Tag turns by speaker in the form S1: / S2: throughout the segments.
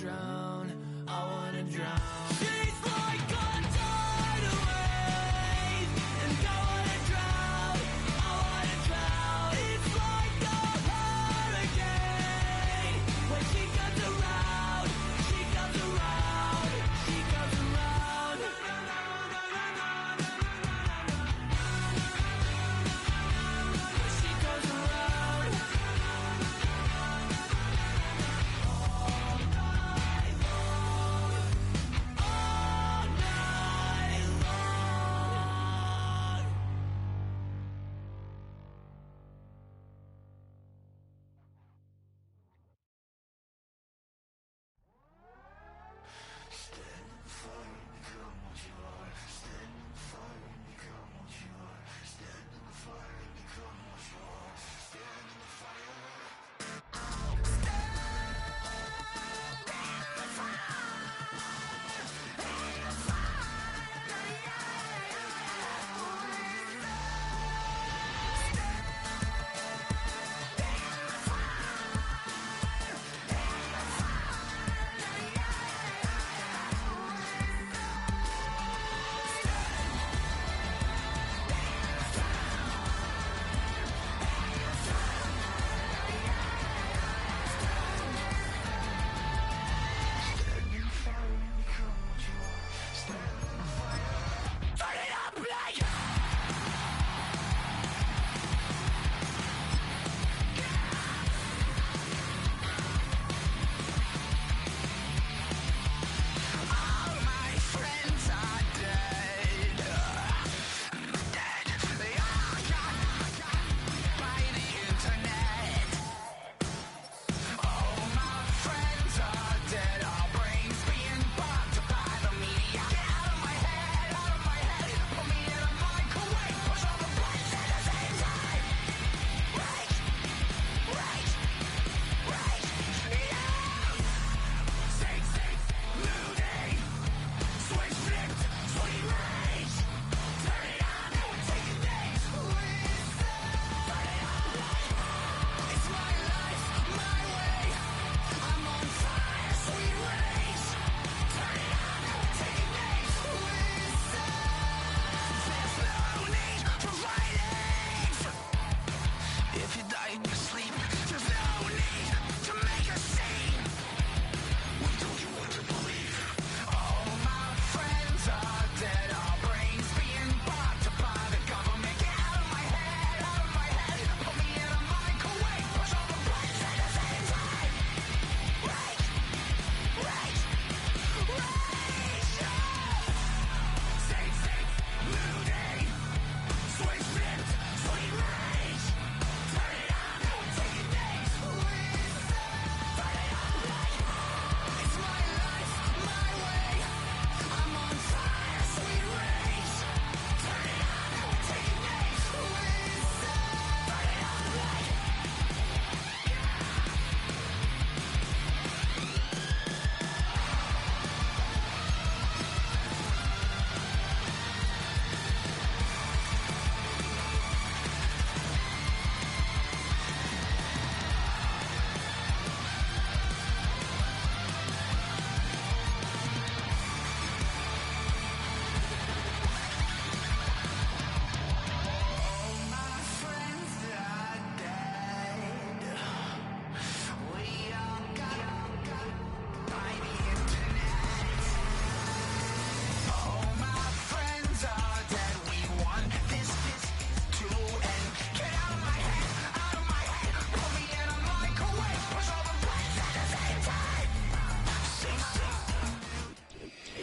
S1: drown, I wanna drown. She's like a tidal wave, and I wanna drown, I wanna drown. It's like a hurricane, when she comes around, she comes around, she comes around. She comes around.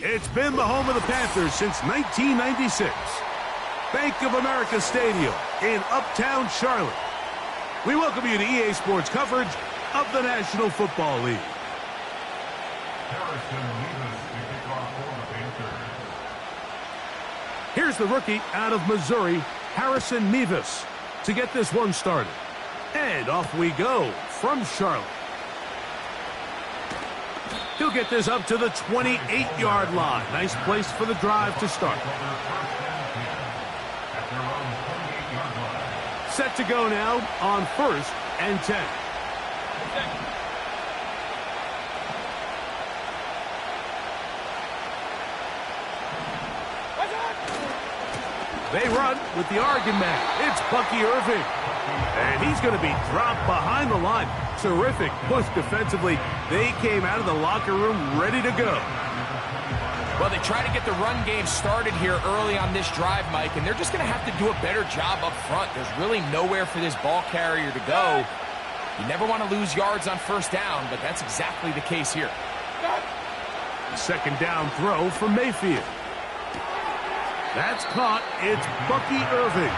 S2: It's been the home of the Panthers since 1996. Bank of America Stadium in Uptown Charlotte. We welcome you to EA Sports coverage of the National Football League. Here's the rookie out of Missouri, Harrison Mevis, to get this one started. And off we go from Charlotte. He'll get this up to the 28-yard line. Nice place for the drive to start. Set to go now on 1st and 10. They run with the Oregon man. It's Bucky Irving. And he's going to be dropped behind the line. Terrific push defensively. They came out of the locker room ready to go.
S3: Well, they try to get the run game started here early on this drive, Mike, and they're just going to have to do a better job up front. There's really nowhere for this ball carrier to go. You never want to lose yards on first down, but that's exactly the case here.
S2: Second down throw from Mayfield. That's caught. It's Bucky Irving.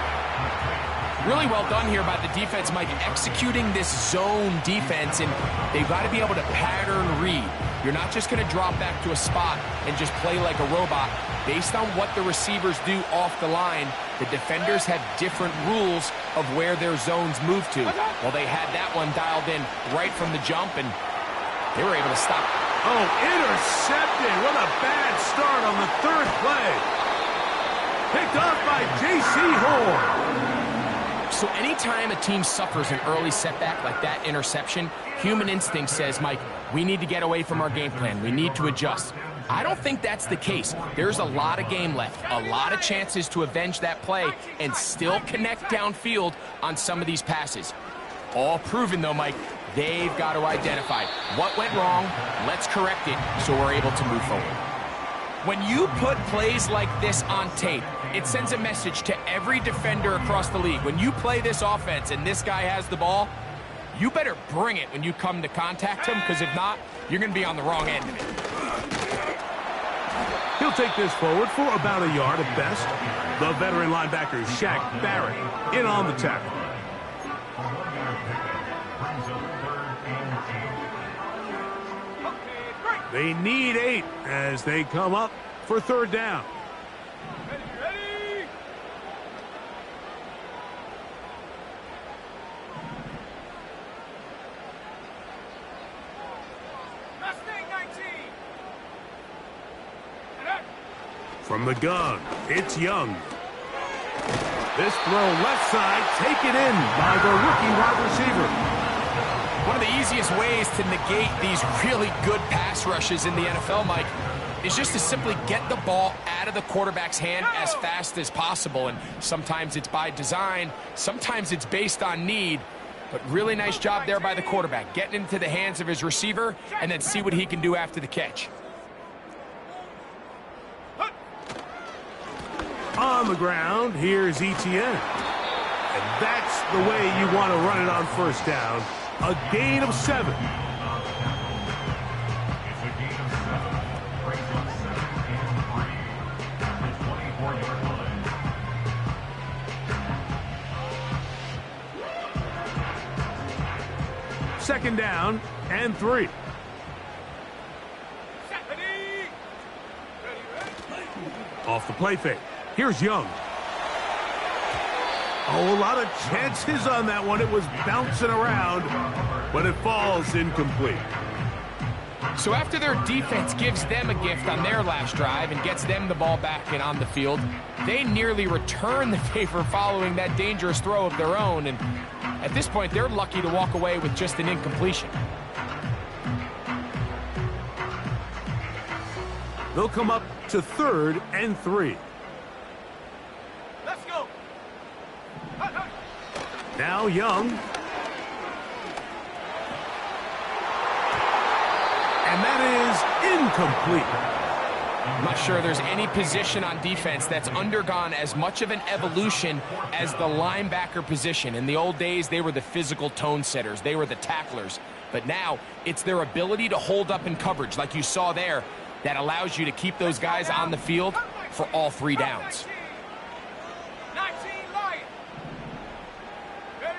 S3: Really well done here by the defense, Mike, executing this zone defense, and they've got to be able to pattern read. You're not just going to drop back to a spot and just play like a robot. Based on what the receivers do off the line, the defenders have different rules of where their zones move to. Well, they had that one dialed in right from the jump, and they were able to stop it.
S2: Oh, intercepted. What a bad start on the third play. Picked off by J.C. Horn.
S3: So anytime a team suffers an early setback like that interception, human instinct says, Mike, we need to get away from our game plan. We need to adjust. I don't think that's the case. There's a lot of game left, a lot of chances to avenge that play and still connect downfield on some of these passes. All proven, though, Mike, they've got to identify what went wrong, let's correct it so we're able to move forward. When you put plays like this on tape, it sends a message to every defender across the league. When you play this offense and this guy has the ball, you better bring it when you come to contact him, because if not, you're going to be on the wrong end of it.
S2: He'll take this forward for about a yard at best. The veteran linebacker, Shaq Barrett, in on the tackle. They need 8 as they come up for third down.
S1: Ready? Mustang 19.
S2: From the gun, it's Young. This throw left side, taken in by the rookie wide receiver.
S3: One of the easiest ways to negate these really good pass rushes in the NFL, Mike, is just to simply get the ball out of the quarterback's hand as fast as possible. And sometimes it's by design, sometimes it's based on need. But really nice job there by the quarterback, getting into the hands of his receiver and then see what he can do after the catch.
S2: On the ground, here's Etienne. And that's the way you want to run it on first down. A gain of 7. Second down and 3. Off the play fake. Here's Young. Oh, a lot of chances on that one. It was bouncing around, but it falls incomplete.
S3: So after their defense gives them a gift on their last drive and gets them the ball back and on the field, they nearly return the favor following that dangerous throw of their own. And at this point, they're lucky to walk away with just an incompletion.
S2: They'll come up to third and 3.
S1: Let's go.
S2: Now Young. And that is incomplete.
S3: I'm not sure there's any position on defense that's undergone as much of an evolution as the linebacker position. In the old days, they were the physical tone setters. They were the tacklers. But now, it's their ability to hold up in coverage, like you saw there, that allows you to keep those guys on the field for all 3 downs.
S1: 19 Lions. Ready?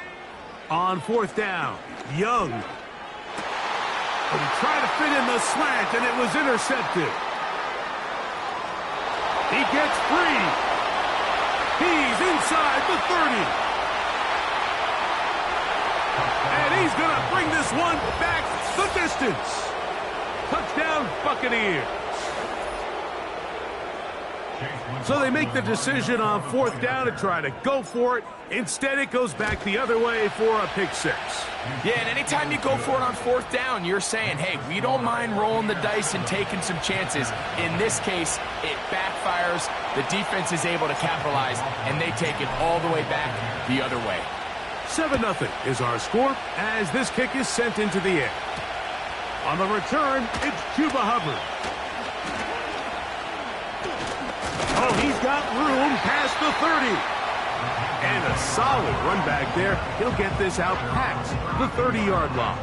S2: On fourth down, Young. But he tried to fit in the slant, and it was intercepted. He gets free. He's inside the 30. And he's going to bring this one back the distance. Touchdown, Buccaneers. So they make the decision on fourth down to try to go for it. Instead, it goes back the other way for a pick 6.
S3: Yeah, and anytime you go for it on fourth down, you're saying, hey, we don't mind rolling the dice and taking some chances. In this case, it backfired. misfires, the defense is able to capitalize, and they take it all the way back the other way.
S2: 7-0 is our score as this kick is sent into the air. On the return, it's Chuba Hubbard. Oh, he's got room past the 30. And a solid run back there. He'll get this out past the 30-yard line.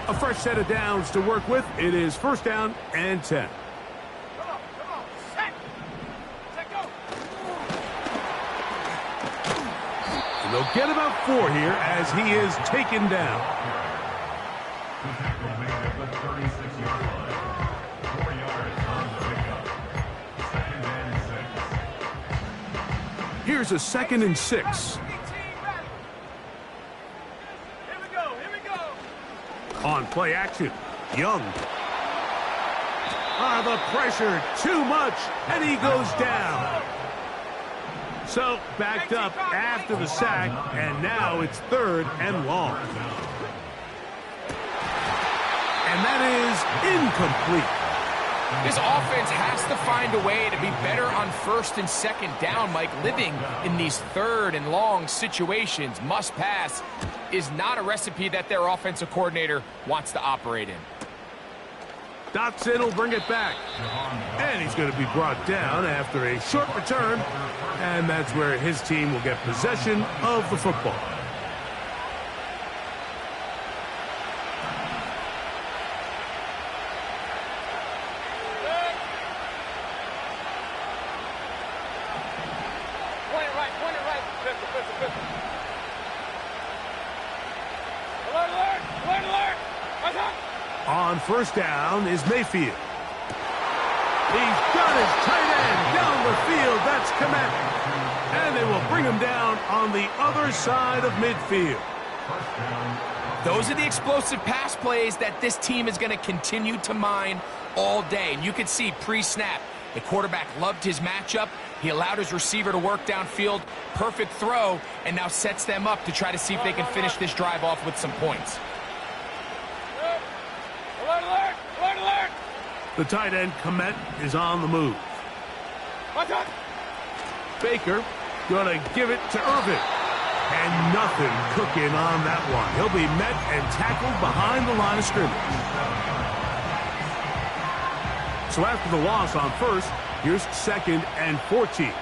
S2: A fresh set of downs to work with. It is 1st down and 10. And they'll get about 4 here as he is taken down. Here's a 2nd and 6. On play action, Young. The pressure, too much, and he goes down. So, backed up after the sack, and now it's 3rd and long. And that is incomplete.
S3: This offense has to find a way to be better on 1st and 2nd down, Mike. Living in these 3rd and long situations, must pass, is not a recipe that their offensive coordinator wants to operate in.
S2: Dotson will bring it back. And he's going to be brought down after a short return. And that's where his team will get possession of the football. On 1st down is Mayfield. He's got his tight end down the field. That's Komet. And they will bring him down on the other side of midfield.
S3: Those are the explosive pass plays that this team is going to continue to mine all day. And you can see pre-snap, the quarterback loved his matchup. He allowed his receiver to work downfield. Perfect throw, and now sets them up to try to see if they can finish this drive off with some points.
S2: The tight end, Komet, is on the move. Baker going to give it to Irvin. And nothing cooking on that one. He'll be met and tackled behind the line of scrimmage. So after the loss on 1st, here's 2nd and 14.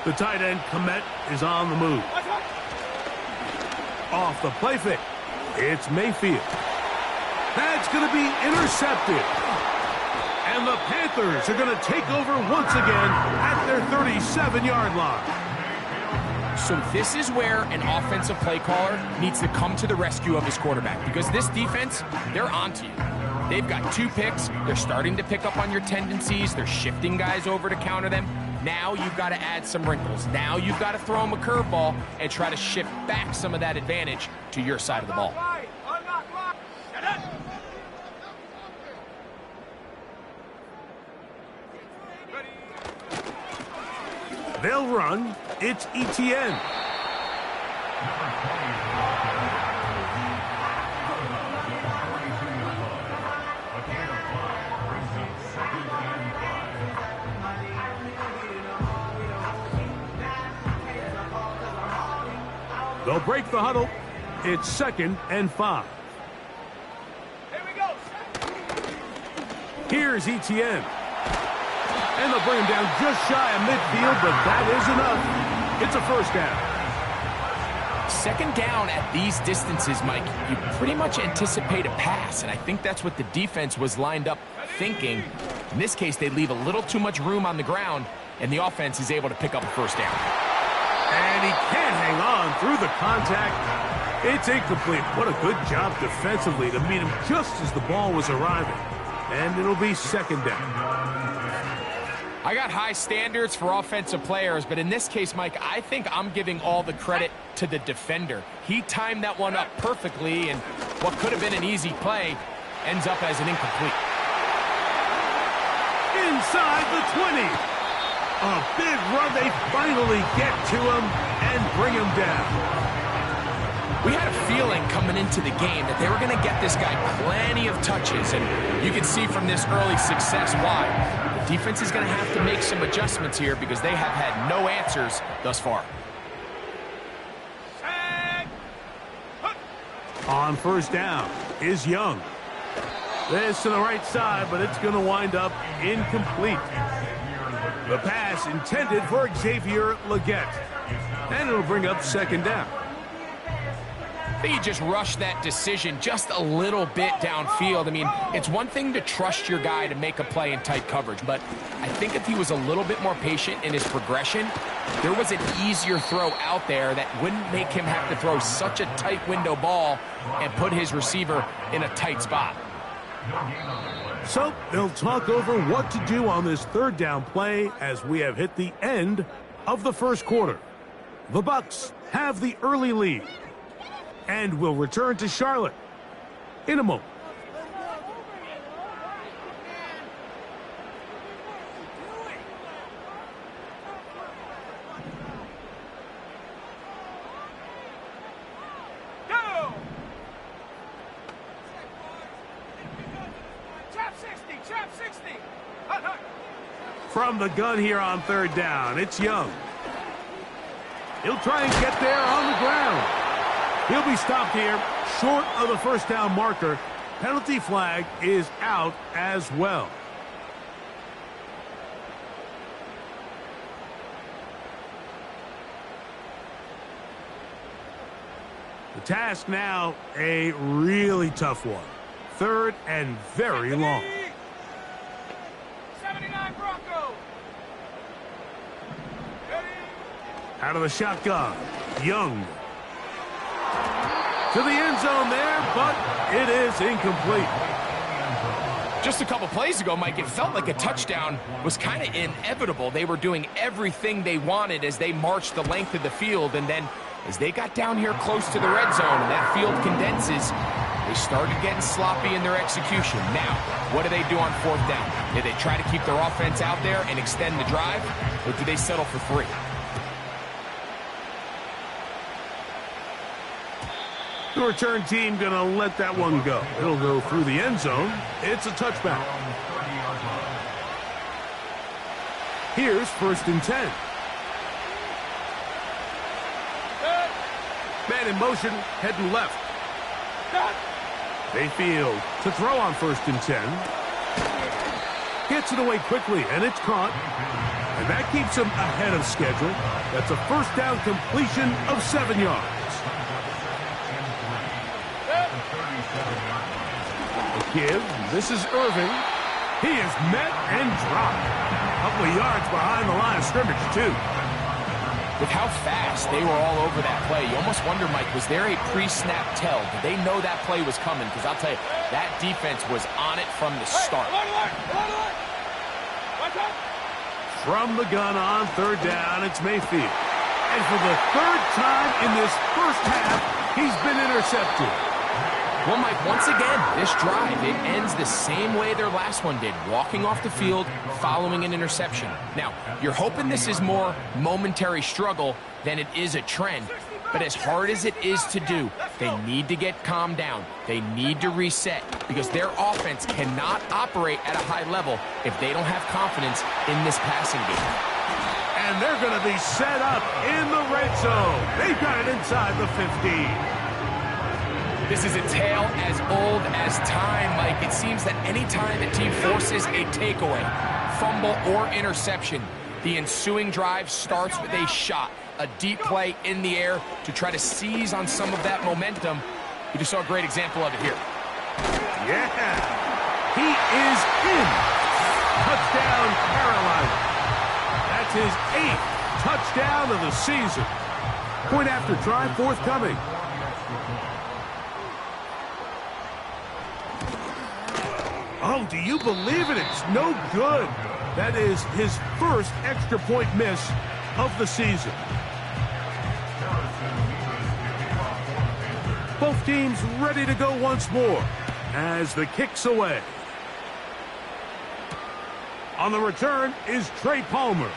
S2: The tight end, Komet, is on the move. Off the play fake. It's Mayfield. That's going to be intercepted. And the Panthers are going to take over once again at their 37-yard line.
S3: So this is where an offensive play caller needs to come to the rescue of his quarterback, because this defense, they're onto you. They've got 2 picks. They're starting to pick up on your tendencies. They're shifting guys over to counter them. Now you've got to add some wrinkles. Now you've got to throw them a curveball and try to shift back some of that advantage to your side of the ball.
S2: They'll run. It's ETN. They'll break the huddle. It's 2nd and 5.
S1: Here we go.
S2: Here's ETN. And they'll bring him down just shy of midfield, but that is enough. It's a 1st down.
S3: 2nd down at these distances, Mike, you pretty much anticipate a pass, and I think that's what the defense was lined up thinking. In this case, they leave a little too much room on the ground, and the offense is able to pick up a 1st down.
S2: And he can't hang on through the contact. It's incomplete. What a good job defensively to meet him just as the ball was arriving. And it'll be 2nd down.
S3: I got high standards for offensive players, but in this case, Mike, I think I'm giving all the credit to the defender. He timed that one up perfectly, and what could have been an easy play ends up as an incomplete.
S2: Inside the 20. A big run. They finally get to him and bring him down.
S3: We had a feeling coming into the game that they were going to get this guy plenty of touches, and you can see from this early success why. The defense is going to have to make some adjustments here because they have had no answers thus far.
S2: On first down is Young. This to the right side, but it's going to wind up incomplete. The pass intended for Xavier Legette. And it'll bring up second down.
S3: I think he just rushed that decision just a little bit downfield. I mean, it's one thing to trust your guy to make a play in tight coverage, but I think if he was a little bit more patient in his progression, there was an easier throw out there that wouldn't make him have to throw such a tight window ball and put his receiver in a tight spot.
S2: So they'll talk over what to do on this third down play as we have hit the end of the first quarter. The Bucs have the early lead and will return to Charlotte in a moment. From the gun here on third down, it's Young. He'll try and get there on the ground. He'll be stopped here short of the first down marker. Penalty flag is out as well. The task now, a really tough one. Third and very long.
S1: 79 Bronco.
S2: Out of the shotgun, Young. To the end zone there, but it is incomplete.
S3: Just a couple plays ago, Mike, it felt like a touchdown was kind of inevitable. They were doing everything they wanted as they marched the length of the field, and then as they got down here close to the red zone and that field condenses, they started getting sloppy in their execution. Now, what do they do on fourth down? Do they try to keep their offense out there and extend the drive, or do they settle for 3?
S2: The return team going to let that one go. It'll go through the end zone. It's a touchback. Here's first and 10. Man in motion, heading left. Mayfield to throw on first and 10. Gets it away quickly, and it's caught. And that keeps him ahead of schedule. That's a first down completion of 7 yards. Give. This is Irving. He is met and dropped. A couple of yards behind the line of scrimmage, too.
S3: With how fast they were all over that play, you almost wonder, Mike, was there a pre-snap tell? Did they know that play was coming? Because I'll tell you, that defense was on it from the start.
S2: From the gun on third down, it's Mayfield. And for the third time in this first half, he's been intercepted.
S3: Well, Mike, once again, this drive, it ends the same way their last one did, walking off the field, following an interception. Now, you're hoping this is more momentary struggle than it is a trend, but as hard as it is to do, they need to get calmed down. They need to reset because their offense cannot operate at a high level if they don't have confidence in this passing game.
S2: And they're going to be set up in the red zone. They've got it inside the 15.
S3: This is a tale as old as time, Mike. It seems that any time a team forces a takeaway, fumble, or interception, the ensuing drive starts with a shot, a deep play in the air to try to seize on some of that momentum. We just saw a great example of it here.
S2: Yeah, he is in. Touchdown, Carolina. That's his 8th touchdown of the season. Point after try forthcoming. Oh, do you believe it? It's no good. That is his first extra point miss of the season. Both teams ready to go once more as the kick's away. On the return is Trey Palmer.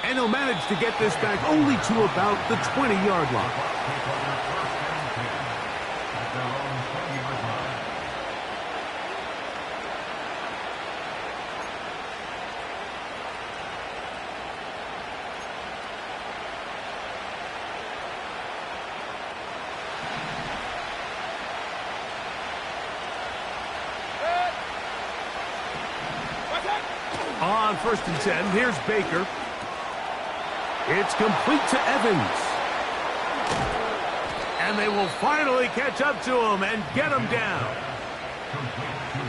S2: And he'll manage to get this back only to about the 20-yard line. On 1st and 10, here's Baker. It's complete to Evans. And they will finally catch up to him and get him down.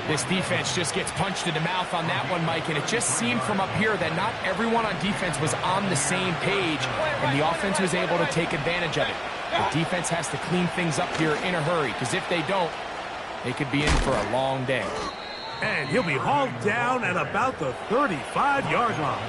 S3: This defense just gets punched in the mouth on that one, Mike, and it just seemed from up here that not everyone on defense was on the same page, and the offense was able to take advantage of it. The defense has to clean things up here in a hurry, because if they don't, they could be in for a long day.
S2: And he'll be hauled down at about the 35-yard line.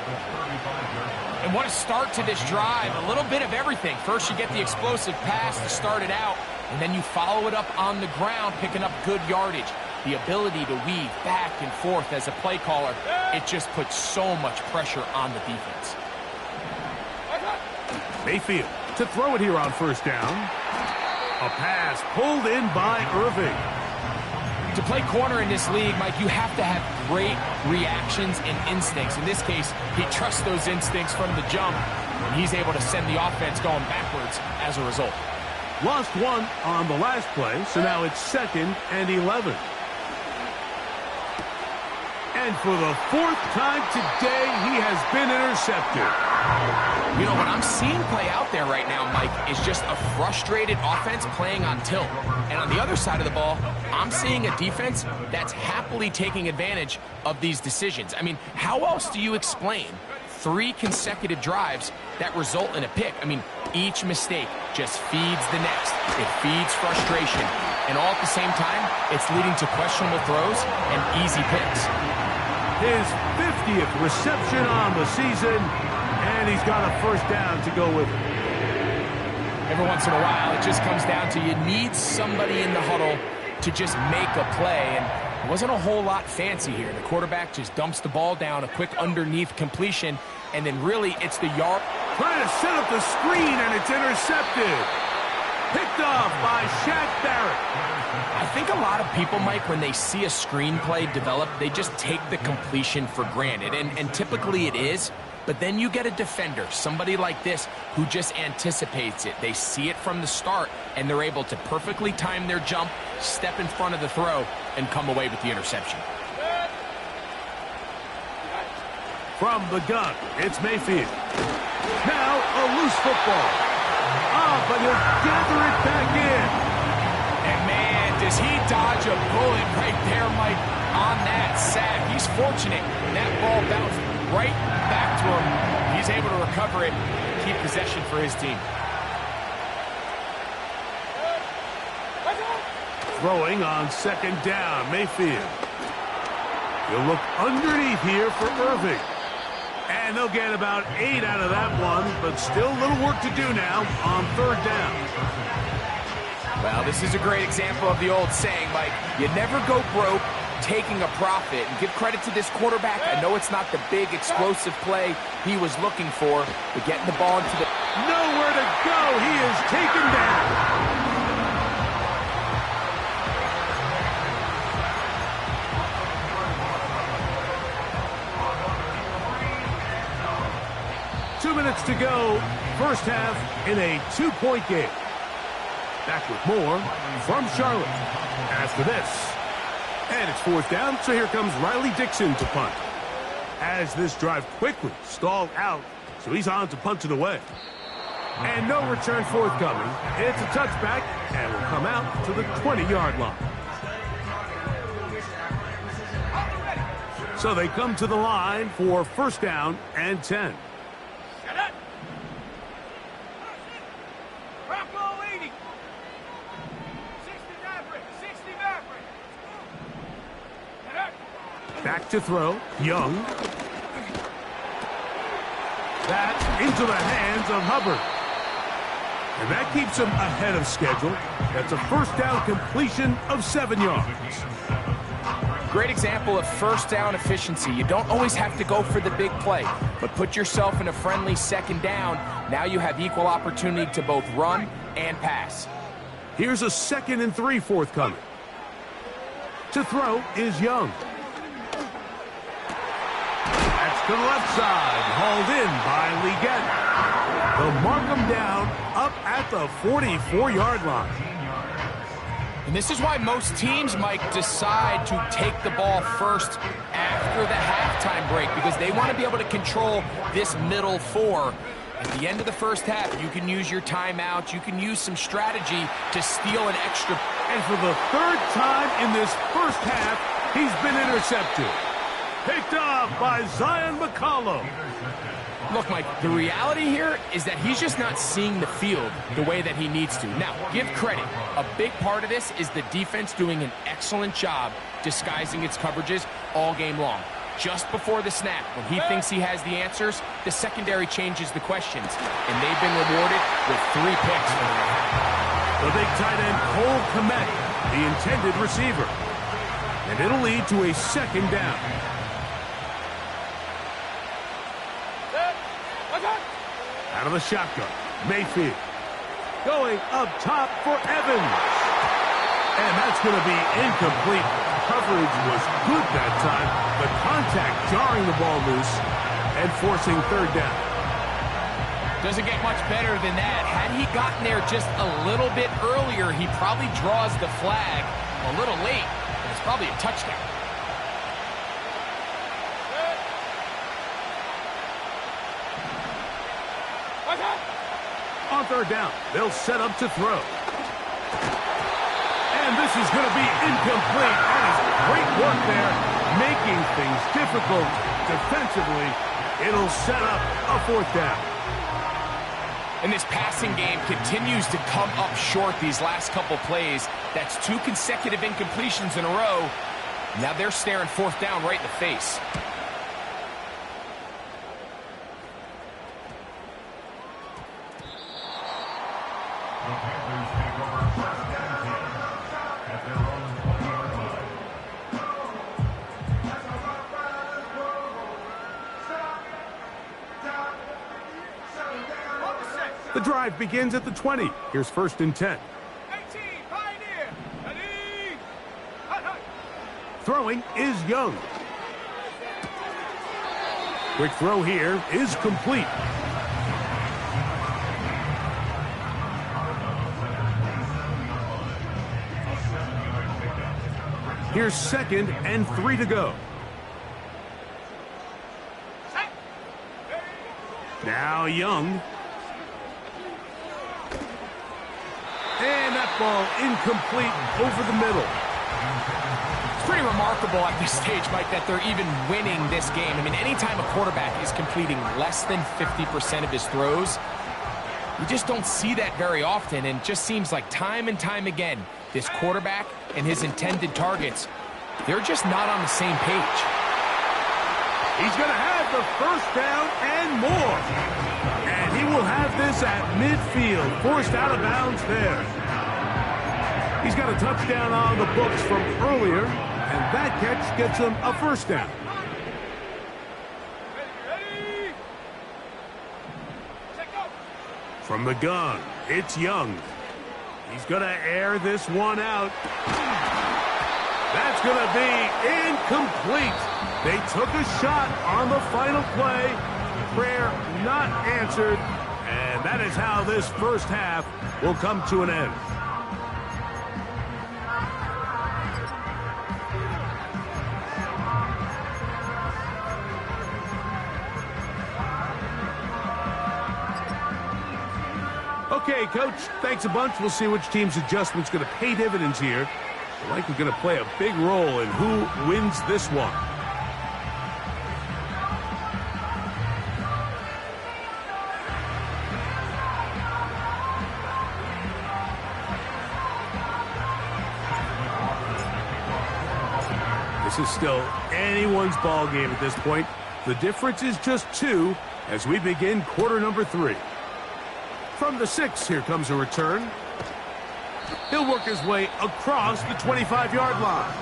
S3: And what a start to this drive. A little bit of everything. First, you get the explosive pass to start it out, and then you follow it up on the ground, picking up good yardage. The ability to weave back and forth as a play caller, it just puts so much pressure on the defense.
S2: Mayfield to throw it here on 1st down. A pass pulled in by Irving.
S3: To play corner in this league, Mike, you have to have great reactions and instincts. In this case, he trusts those instincts from the jump, and he's able to send the offense going backwards as a result.
S2: Lost one on the last play, so now it's 2nd and 11. And for the 4th time today, he has been intercepted.
S3: You know, what I'm seeing play out there right now, Mike, is just a frustrated offense playing on tilt. And on the other side of the ball, I'm seeing a defense that's happily taking advantage of these decisions. I mean, how else do you explain 3 consecutive drives that result in a pick? I mean, each mistake just feeds the next. It feeds frustration. And all at the same time, it's leading to questionable throws and easy picks.
S2: His 50th reception on the season, and he's got a 1st down to go with it.
S3: Every once in a while, it just comes down to you need somebody in the huddle to just make a play, and it wasn't a whole lot fancy here. The quarterback just dumps the ball down, a quick underneath completion, and then really it's the yard.
S2: Trying to set up the screen, and it's intercepted. Picked off by Shaq Barrett.
S3: I think a lot of people, Mike, when they see a screenplay develop, they just take the completion for granted, and typically it is. But then you get a defender, somebody like this, who just anticipates it. They see it from the start, and they're able to perfectly time their jump, step in front of the throw, and come away with the interception.
S2: From the gun, it's Mayfield. Now a loose football. But he'll gather it back in.
S3: And man, does he dodge a bullet right there, Mike, on that sack. He's fortunate. That ball bounced right back to him. He's able to recover it and keep possession for his team.
S2: Throwing on 2nd down, Mayfield. He'll look underneath here for Irving. And they'll get about 8 out of that one, but still a little work to do now on 3rd down.
S3: Well, this is a great example of the old saying, Mike, you never go broke taking a profit. And give credit to this quarterback. I know it's not the big explosive play he was looking for, but getting the ball into the...
S2: Nowhere to go. He is taken down. 2 minutes to go, 1st half in a 2-point game. Back with more from Charlotte after this. And it's 4th down, so here comes Riley Dixon to punt. As this drive quickly stalled out, so he's on to punt it away. And no return forthcoming. It's a touchback, and will come out to the 20-yard line. So they come to the line for 1st down and 10. Back to throw, Young. That's into the hands of Hubbard. And that keeps him ahead of schedule. That's a 1st down completion of 7 yards.
S3: Great example of first down efficiency. You don't always have to go for the big play, but put yourself in a friendly second down. Now you have equal opportunity to both run and pass.
S2: Here's a 2nd and 3 forthcoming. To throw is Young. That's to the left side, hauled in by Leggett. They'll mark him down up at the 44-yard line.
S3: And this is why most teams, Mike, decide to take the ball first after the halftime break, because they want to be able to control this middle four. At the end of the first half, you can use your timeout. You can use some strategy to steal an extra.
S2: And for the 3rd time in this first half, he's been intercepted. Picked off by Zion McCollum.
S3: Look, Mike, the reality here is that he's just not seeing the field the way that he needs to. Now, give credit. A big part of this is the defense doing an excellent job disguising its coverages all game long. Just before the snap, when he thinks he has the answers, the secondary changes the questions, and they've been rewarded with 3 picks.
S2: The big tight end, Cole Kmet, the intended receiver. And it'll lead to a 2nd down. Out of the shotgun, Mayfield. Going up top for Evans. And that's going to be incomplete. Coverage was good that time. The contact jarring the ball loose and forcing 3rd down.
S3: Doesn't get much better than that. Had he gotten there just a little bit earlier, he probably draws the flag a little late, and it's probably a touchdown.
S2: On 3rd down, they'll set up to throw. And this is going to be incomplete. That is great work there, making things difficult defensively. It'll set up a 4th down.
S3: And this passing game continues to come up short these last couple plays. That's 2 consecutive incompletions in a row. Now they're staring 4th down right in the face.
S2: The drive begins at the 20. Here's 1st and 10. Throwing is Young. Quick throw here is complete. Here's 2nd and 3 to go. Now Young. And that ball incomplete over the middle.
S3: It's pretty remarkable at this stage, Mike, that they're even winning this game. I mean, anytime a quarterback is completing less than 50% of his throws, you just don't see that very often, and it just seems like time and time again, this quarterback and his intended targets, they're just not on the same page.
S2: He's going to have the 1st down and more. And he will have this at midfield, forced out of bounds there. He's got a touchdown on the books from earlier, and that catch gets him a 1st down. From the gun, it's Young. He's going to air this one out. That's going to be incomplete. They took a shot on the final play. Prayer not answered. And that is how this first half will come to an end. Okay, Coach, thanks a bunch. We'll see which team's adjustment's going to pay dividends here. They're likely going to play a big role in who wins this one. This is still anyone's ball game at this point. The difference is just 2 as we begin quarter number 3. From the 6, here comes a return. He'll work his way across the 25-yard line.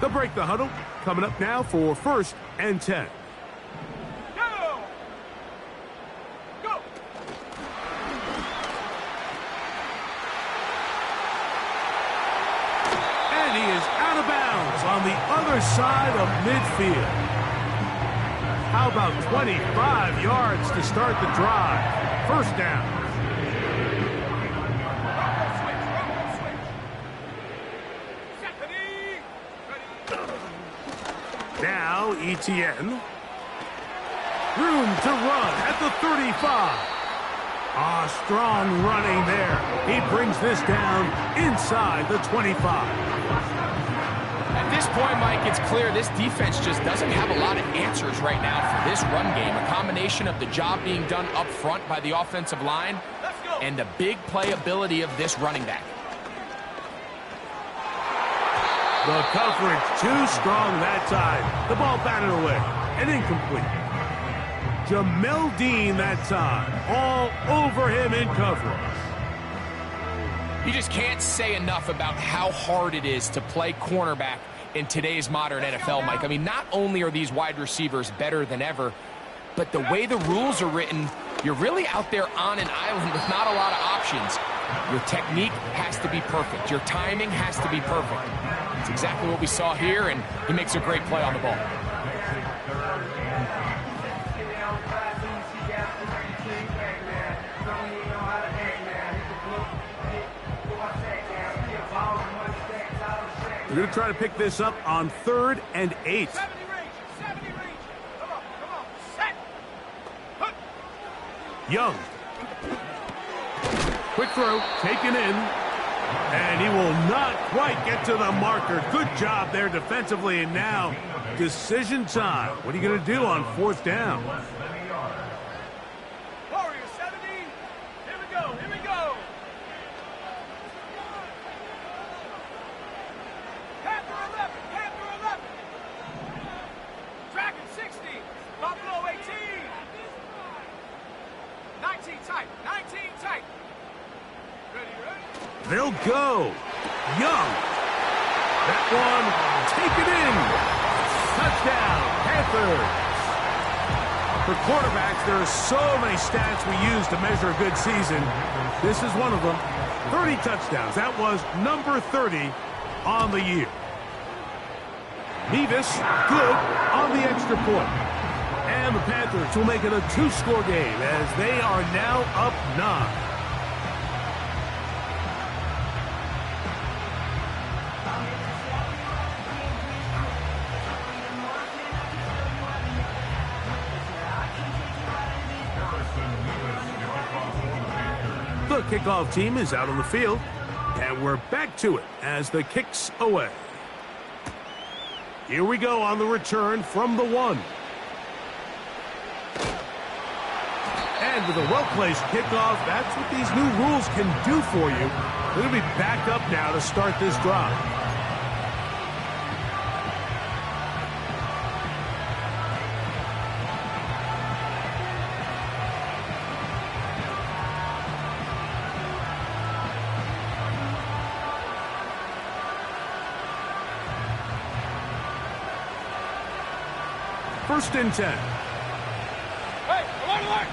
S2: They'll break the huddle. Coming up now for 1st and 10. And he is out of bounds on the other side of midfield. How about 25 yards to start the drive? 1st down. Now Etienne. Room to run at the 35. Strong running there. He brings this down inside the 25.
S3: At this point, Mike, it's clear this defense just doesn't have a lot of answers right now for this run game. A combination of the job being done up front by the offensive line and the big playability of this running back.
S2: The coverage too strong that time. The ball batted away and incomplete. Jamel Dean that time. All over him in coverage.
S3: You just can't say enough about how hard it is to play cornerback in today's modern NFL, Mike. I mean, not only are these wide receivers better than ever, but the way the rules are written, you're really out there on an island with not a lot of options. Your technique has to be perfect. Your timing has to be perfect. It's exactly what we saw here, and he makes a great play on the ball.
S2: We're going to try to pick this up on 3rd and 8.
S1: 70 range. Come on. Set.
S2: Young. Quick throw, taken in. And he will not quite get to the marker. Good job there defensively, and now decision time. What are you going to do on 4th down?
S1: Warrior 70. Here we go. Panther 11. Dragon 60. Buffalo 18. 19 tight. Ready.
S2: They'll go. Young. That one taken in. Touchdown, Panthers. For quarterbacks, there are so many stats we use to measure a good season. This is one of them. 30 touchdowns. That was number 30 on the year. Mevis, good on the extra point. And the Panthers will make it a 2-score game as they are now up 9. The kickoff team is out on the field, and we're back to it as the kick's away. Here we go on the return from the 1. And with a well-placed kickoff, that's what these new rules can do for you. They're going to be back up now to start this drive. First and 10.
S1: Hey, alert!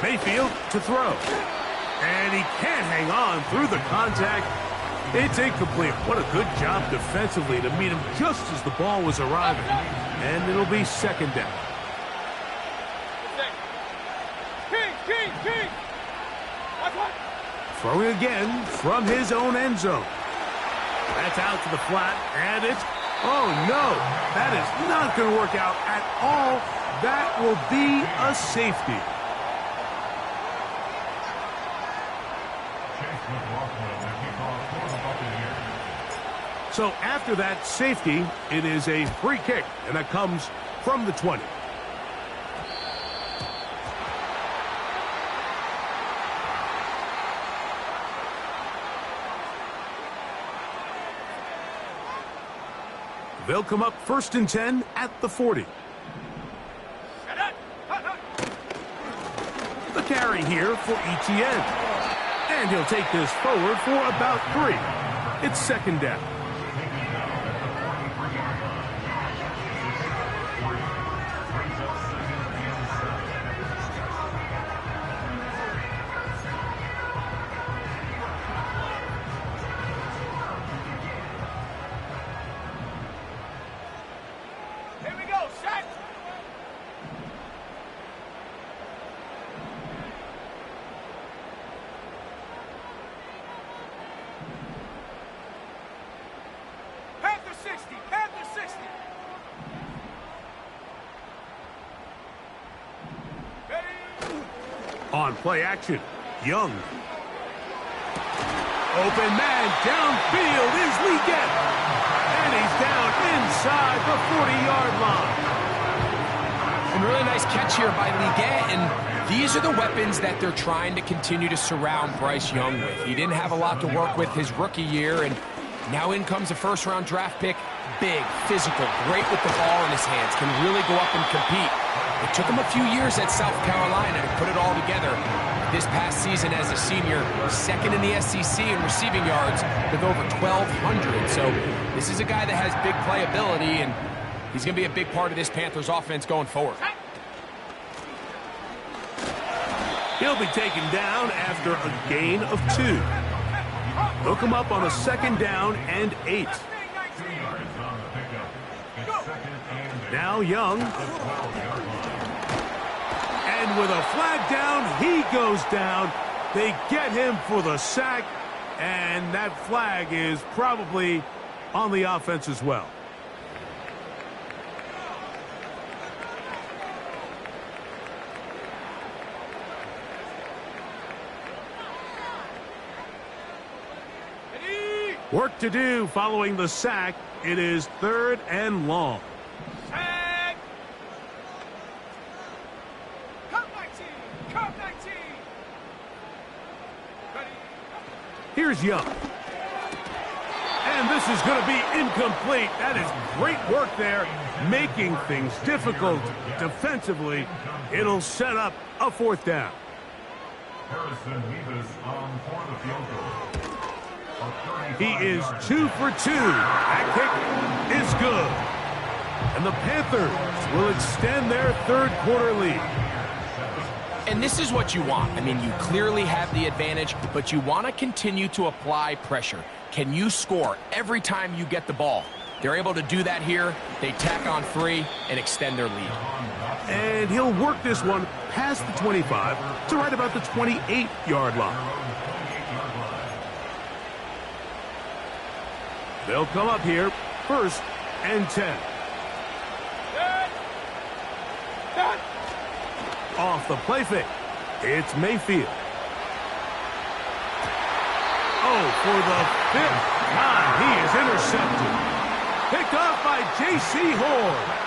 S2: Mayfield to throw. And he can't hang on through the contact. It's incomplete. What a good job defensively to meet him just as the ball was arriving. And it'll be 2nd down.
S1: King!
S2: Throwing again from his own end zone. That's out to the flat, and it's... Oh, no. That is not going to work out at all. That will be a safety. So after that safety, it is a free kick, and that comes from the 20. They'll come up 1st and 10 at the 40. The carry here for Etienne. And he'll take this forward for about 3. It's second down. On play action, Young. Open man downfield is Leggett. And he's down inside the 40-yard line.
S3: And really nice catch here by Leggett, and these are the weapons that they're trying to continue to surround Bryce Young with. He didn't have a lot to work with his rookie year, and now in comes a first-round draft pick. Big, physical, great with the ball in his hands, can really go up and compete. It took him a few years at South Carolina to put it all together. This past season as a senior, second in the SEC in receiving yards with over 1,200. So this is a guy that has big playability, and he's going to be a big part of this Panthers offense going forward.
S2: He'll be taken down after a gain of 2. Hook him up on a second down and 8. Now Young. And with a flag down, he goes down. They get him for the sack, and that flag is probably on the offense as well. Work to do following the sack. It is 3rd and long.
S1: Sack! Cut 19! Cut 19! Ready?
S2: Here's Young. And this is going to be incomplete. That is great work there, making things difficult defensively. It'll set up a 4th down.
S4: Harrison Mevis on for the field goal.
S2: He is 2 for 2. That kick is good. And the Panthers will extend their 3rd quarter lead.
S3: And this is what you want. I mean, you clearly have the advantage, but you want to continue to apply pressure. Can you score every time you get the ball? They're able to do that here. They tack on 3 and extend their lead.
S2: And he'll work this one past the 25 to right about the 28-yard line. They'll come up here, 1st and 10. Off the play fake, it's Mayfield. Oh, for the 5th time, he is intercepted. Picked off by J.C. Horn.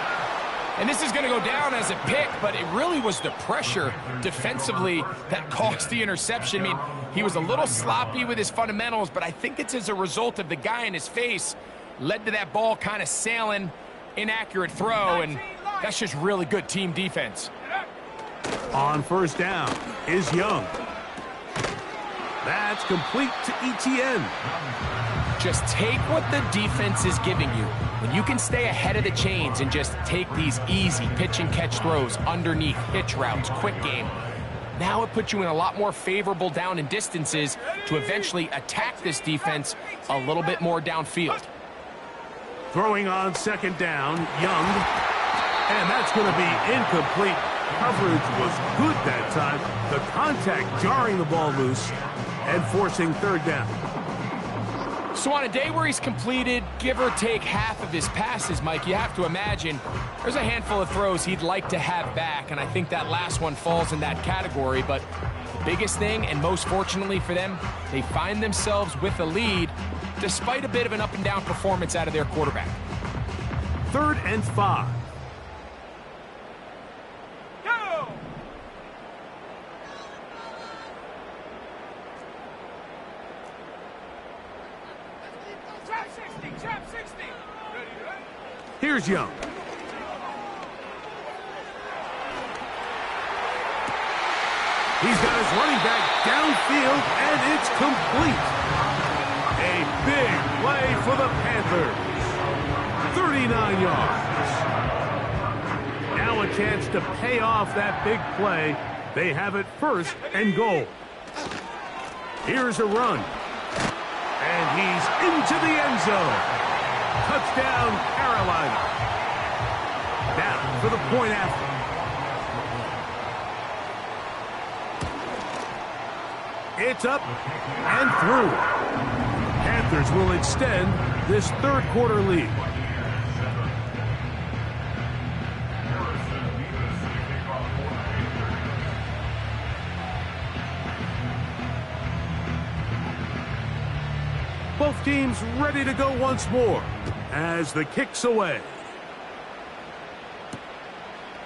S3: And this is going to go down as a pick, but it really was the pressure defensively that caused the interception. I mean, he was a little sloppy with his fundamentals, but I think it's as a result of the guy in his face led to that ball kind of sailing, inaccurate throw, and that's just really good team defense.
S2: On 1st down is Young. That's complete to ETN.
S3: Just take what the defense is giving you. When you can stay ahead of the chains and just take these easy pitch and catch throws underneath, hitch routes, quick game, now it puts you in a lot more favorable down and distances to eventually attack this defense a little bit more downfield.
S2: Throwing on 2nd down, Young. And that's going to be incomplete. Coverage was good that time. The contact jarring the ball loose and forcing 3rd down.
S3: So on a day where he's completed, give or take half of his passes, Mike, you have to imagine there's a handful of throws he'd like to have back, and I think that last one falls in that category. But the biggest thing, and most fortunately for them, they find themselves with a lead despite a bit of an up-and-down performance out of their quarterback.
S2: 3rd and 5.
S1: Go! Trap 60! Trap 60! Ready?
S2: Here's Young. He's got his running back downfield, and it's complete. A big play for the Panthers. 39 yards. Now a chance to pay off that big play. They have it first and goal. Here's a run. And he's into the end zone. Touchdown, Carolina. Now for the point after. It's up and through. Panthers will extend this third quarter lead. Both teams ready to go once more as the kick's away.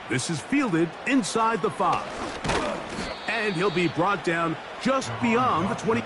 S2: This is fielded inside the 5. And he'll be brought down just beyond the 20.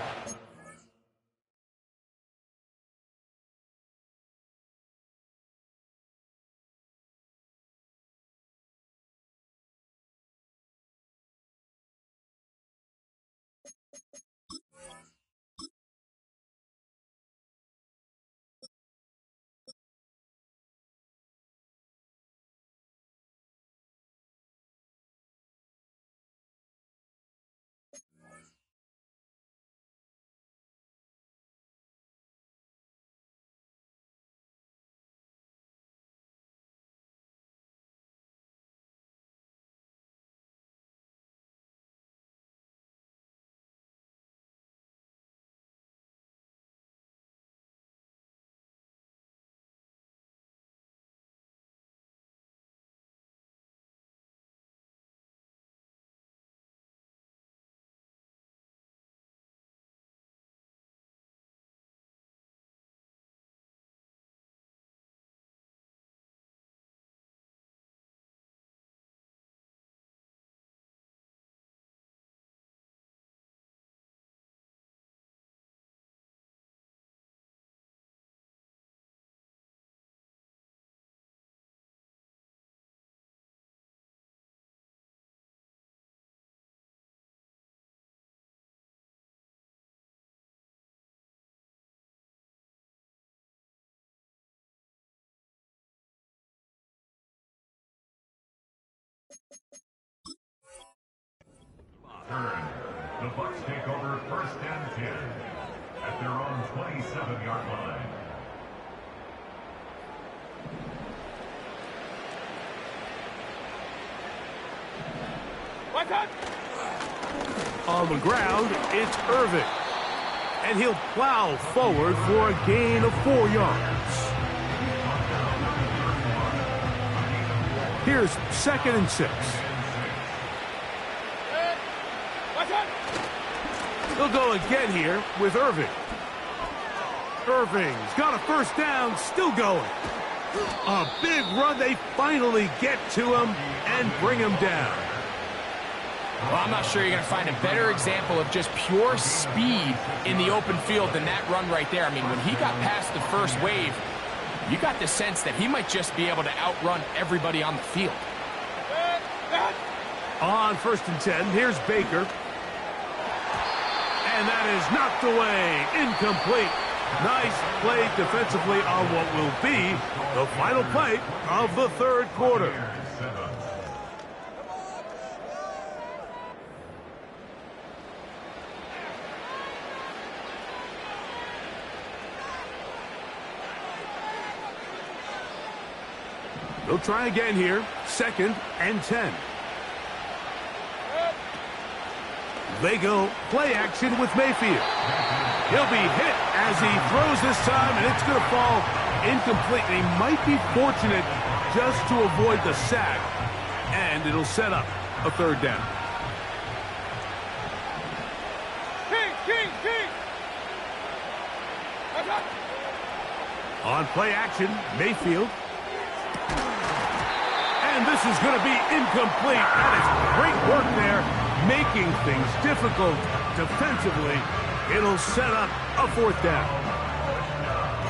S4: The Bucs take over first and 10 at their own 27-yard line.
S2: On the ground, it's Irving. And he'll plow forward for a gain of 4 yards. Here's 2nd and 6. They'll go again here with Irving. Irving's got a first down, still going. A big run. They finally get to him and bring him down.
S3: Well, I'm not sure you're going to find a better example of just pure speed in the open field than that run right there. I mean, when he got past the first wave, you got the sense that he might just be able to outrun everybody on the field.
S2: On 1st and 10, here's Baker. And that is knocked away. Incomplete. Nice play defensively on what will be the final play of the third quarter. They'll try again here. 2nd and 10. They go play action with Mayfield. He'll be hit as he throws this time, and it's going to fall incomplete. He might be fortunate just to avoid the sack, and it'll set up a 3rd down. On play action, Mayfield. And this is going to be incomplete. That is great work there, making things difficult defensively. It'll set up a 4th down.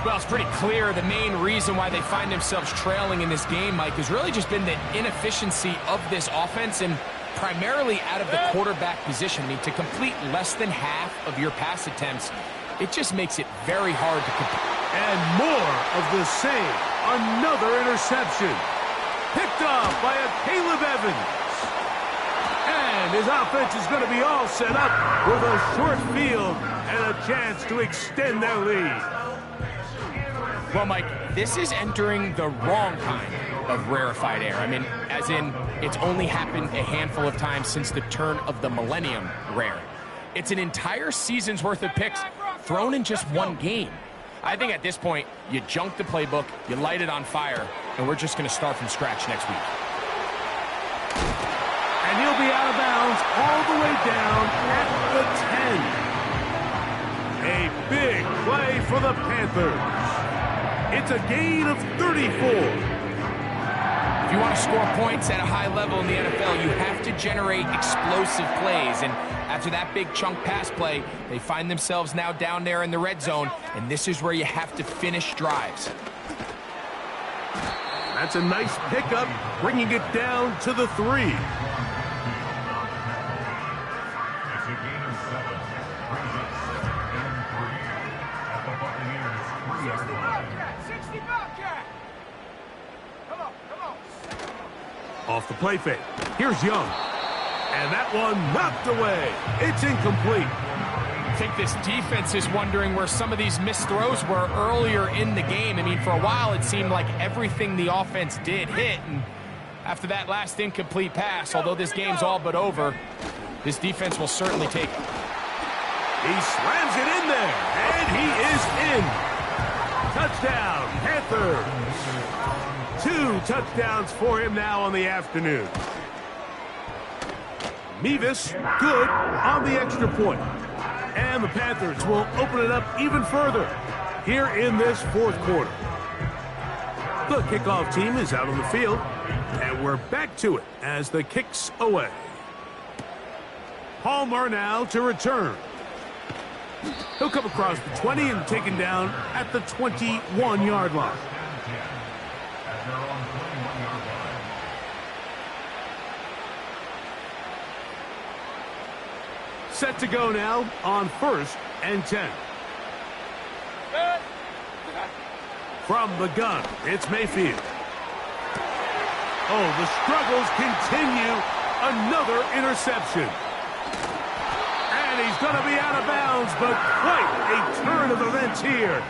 S3: Well, it's pretty clear the main reason why they find themselves trailing in this game, Mike, has really just been the inefficiency of this offense. And primarily out of the quarterback position. I mean, to complete less than half of your pass attempts, it just makes it very hard to complete.
S2: And more of the same. Another interception. Picked off by a Caleb Evans. And his offense is going to be all set up with a short field and a chance to extend their lead.
S3: Well, Mike, this is entering the wrong kind of rarefied air. I mean, as in, it's only happened a handful of times since the turn of the millennium rare. It's an entire season's worth of picks thrown in just one game. I think at this point, you junk the playbook, you light it on fire, and we're just going to start from scratch next week.
S2: And he'll be out of bounds all the way down at the 10. A big play for the Panthers. It's a gain of 34.
S3: If you want to score points at a high level in the NFL, you have to generate explosive plays. And after that big chunk pass play, they find themselves now down there in the red zone, and this is where you have to finish drives.
S2: That's a nice pickup, bringing it down to the 3.
S4: It's a gain of 7. Brings it 2nd and 3 at the Buccaneers' 3-yard line.
S1: 60 Bobcat! Come on, come on.
S2: Off the play fake. Here's Young. And that one knocked away. It's incomplete.
S3: I think this defense is wondering where some of these missed throws were earlier in the game. I mean, for a while, it seemed like everything the offense did hit. And after that last incomplete pass, although this game's all but over, this defense will certainly take it.
S2: He slams it in there, and he is in. Touchdown, Panthers. 2 touchdowns for him now on the afternoon. Mevis, good on the extra point. And the Panthers will open it up even further here in this 4th quarter. The kickoff team is out on the field, and we're back to it as the kick's away. Palmer now to return. He'll come across the 20 and taken down at the 21-yard line.
S4: At their own 21-yard line.
S2: Set to go now on 1st and 10. From the gun, it's Mayfield. Oh, the struggles continue. Another interception. And he's going to be out of bounds, but quite a turn of events here.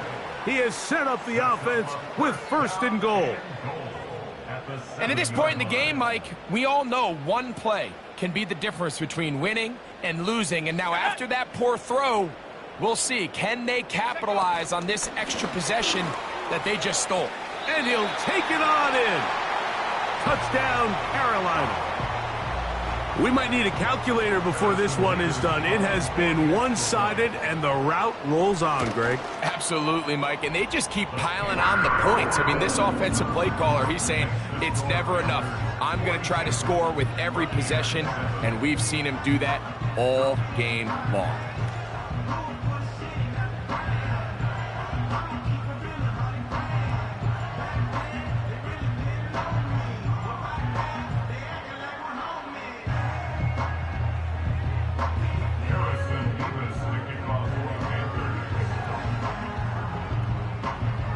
S2: He has set up the offense with 1st and goal.
S3: And at this point in the game, Mike, we all know one play can be the difference between winning and losing. And now after that poor throw, we'll see. Can they capitalize on this extra possession that they just stole?
S2: And he'll take it on in. Touchdown, Carolina. We might need a calculator before this one is done. It has been one-sided, and the route rolls on, Greg.
S3: Absolutely, Mike, and they just keep piling on the points. I mean, this offensive play caller, he's saying it's never enough. I'm going to try to score with every possession, and we've seen him do that all game long.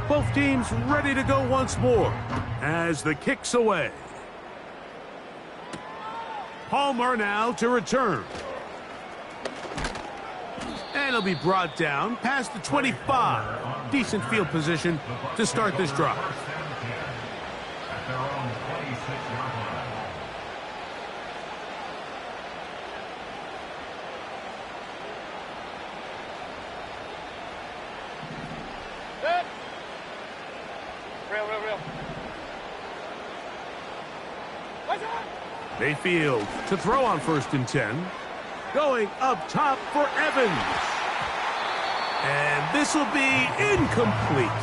S2: Both teams ready to go once more as the kick's away. Palmer now to return. And he'll be brought down past the 25. Decent field position to start this drive.
S4: At their own 26-yard line.
S1: Real.
S2: Mayfield to throw on 1st and 10. Going up top for Evans. And this will be incomplete.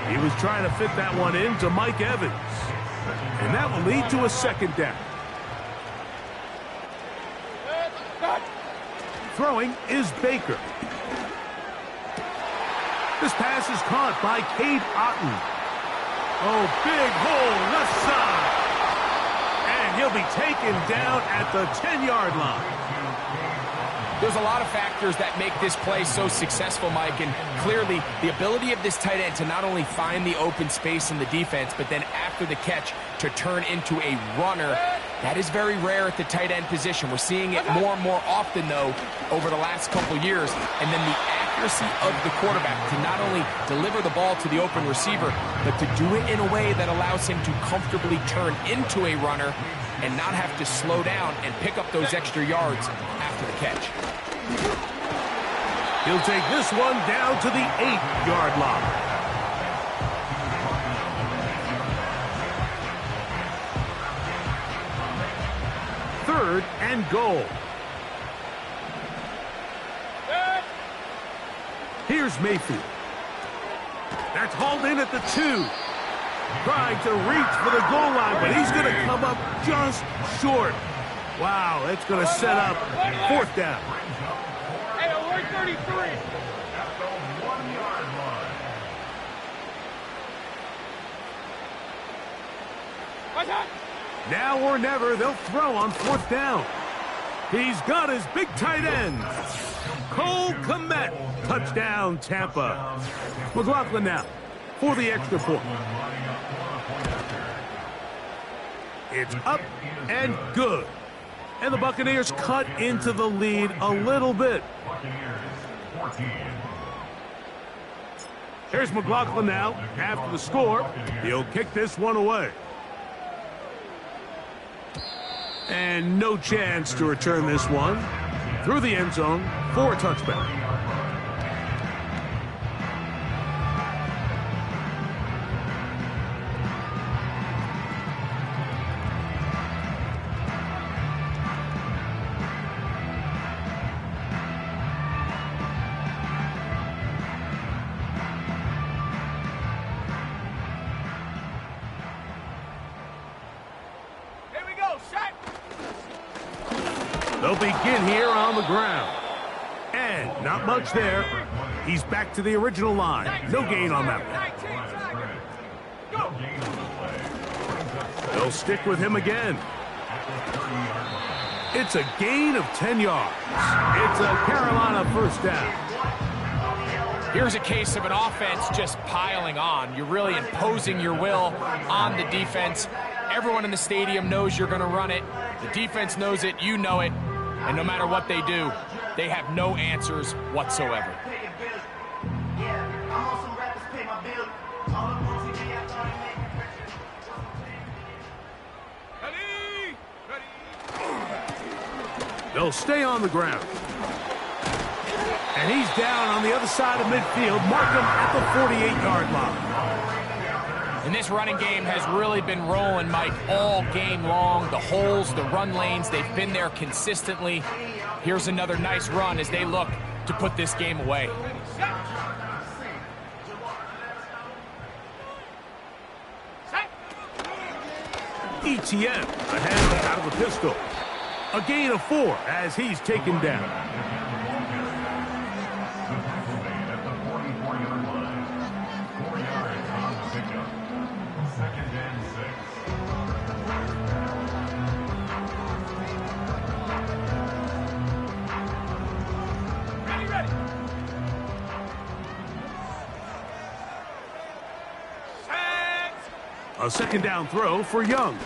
S2: He was trying to fit that one into Mike Evans. And that will lead to a 2nd down. Throwing is Baker. This pass is caught by Cade Otton. Oh, big hole left side. And And he'll be taken down at the 10-yard line.
S3: There's a lot of factors that make this play so successful, Mike, and clearly the ability of this tight end to not only find the open space in the defense, but then after the catch to turn into a runner. That is very rare at the tight end position. We're seeing it more and more often, though, over the last couple years. And then the accuracy of the quarterback to not only deliver the ball to the open receiver, but to do it in a way that allows him to comfortably turn into a runner and not have to slow down and pick up those extra yards after the catch.
S2: He'll take this one down to the 8-yard line. Third and goal. Here's Mayfield. That's hauled in at the 2. Trying to reach for the goal line, but he's going to come up just short. Wow, that's going to set up 4th down.
S5: Hey, we're 33.
S4: At the 1-yard line.
S5: What's that?
S2: Now or never, they'll throw on 4th down. He's got his big tight end. Cole Kmet. Touchdown, Tampa. McLaughlin now for the extra point. It's up and good. And the Buccaneers cut into the lead a little bit. Here's McLaughlin now. After the score, he'll kick this one away. And no chance to return this one through the end zone for a touchback. They'll begin here on the ground. And not much there. He's back to the original line. No gain on that one. They'll stick with him again. It's a gain of 10 yards. It's a Carolina 1st down.
S3: Here's a case of an offense just piling on. You're really imposing your will on the defense. Everyone in the stadium knows you're going to run it. The defense knows it. You know it. And no matter what they do, they have no answers whatsoever.
S2: They'll stay on the ground. And he's down on the other side of midfield. Mark him at the 48-yard line.
S3: And this running game has really been rolling, Mike, all game long. The holes, the run lanes, they've been there consistently. Here's another nice run as they look to put this game away.
S2: ETN ahead out of the pistol. A gain of 4 as he's taken down. A 2nd down throw for Young.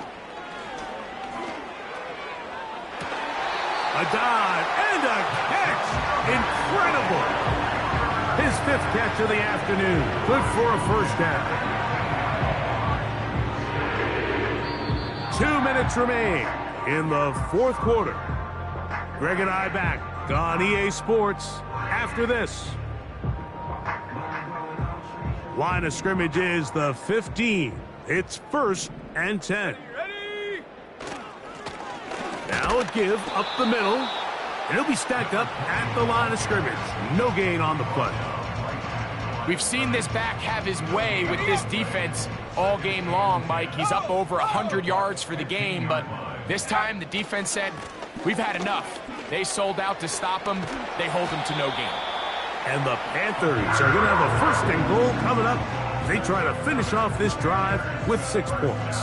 S2: A dive and a catch. Incredible. His 5th catch of the afternoon. Good for a 1st down. 2 minutes remain in the 4th quarter. Greg and I back on EA Sports after this. Line of scrimmage is the 15. It's 1st and 10. Now a give up the middle. And he'll be stacked up at the line of scrimmage. No gain on the play.
S3: We've seen this back have his way with this defense all game long, Mike. He's up over 100 yards for the game, but this time the defense said, we've had enough. They sold out to stop him. They hold him to no gain.
S2: And the Panthers are going to have a 1st and goal coming up. They try to finish off this drive with 6 points.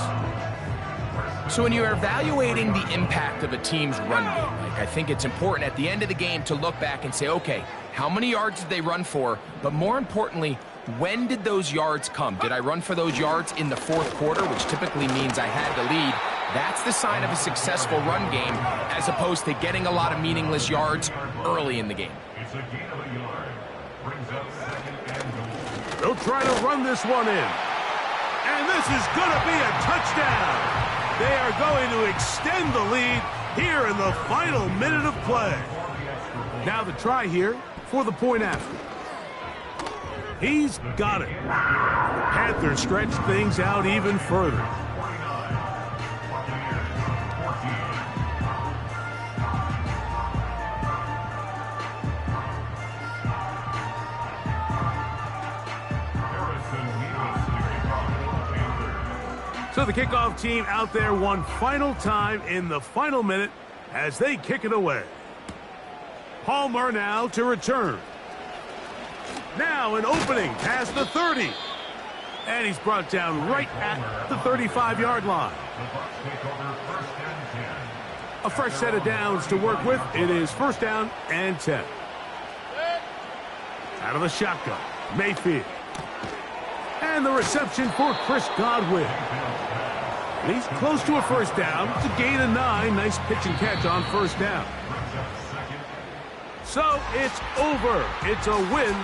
S3: So when you're evaluating the impact of a team's run game, Mike, I think it's important at the end of the game to look back and say, okay, how many yards did they run for? But more importantly, when did those yards come? Did I run for those yards in the fourth quarter, which typically means I had to lead? That's the sign of a successful run game, as opposed to getting a lot of meaningless yards early in the game.
S4: It's a gain of a yard. Brings up second and goal.
S2: They'll try to run this one in. And this is going to be a touchdown. They are going to extend the lead here in the final minute of play. Now the try here for the point after. He's got it. Panthers stretch things out even further. So the kickoff team out there one final time in the final minute as they kick it away. Palmer now to return. Now an opening past the 30. And he's brought down right at the 35-yard line. A fresh set of downs to work with. It is first down and 10. Out of the shotgun, Mayfield. And the reception for Chris Godwin. He's close to a first down. It's a gain of 9. Nice pitch and catch on first down. So it's over. It's a win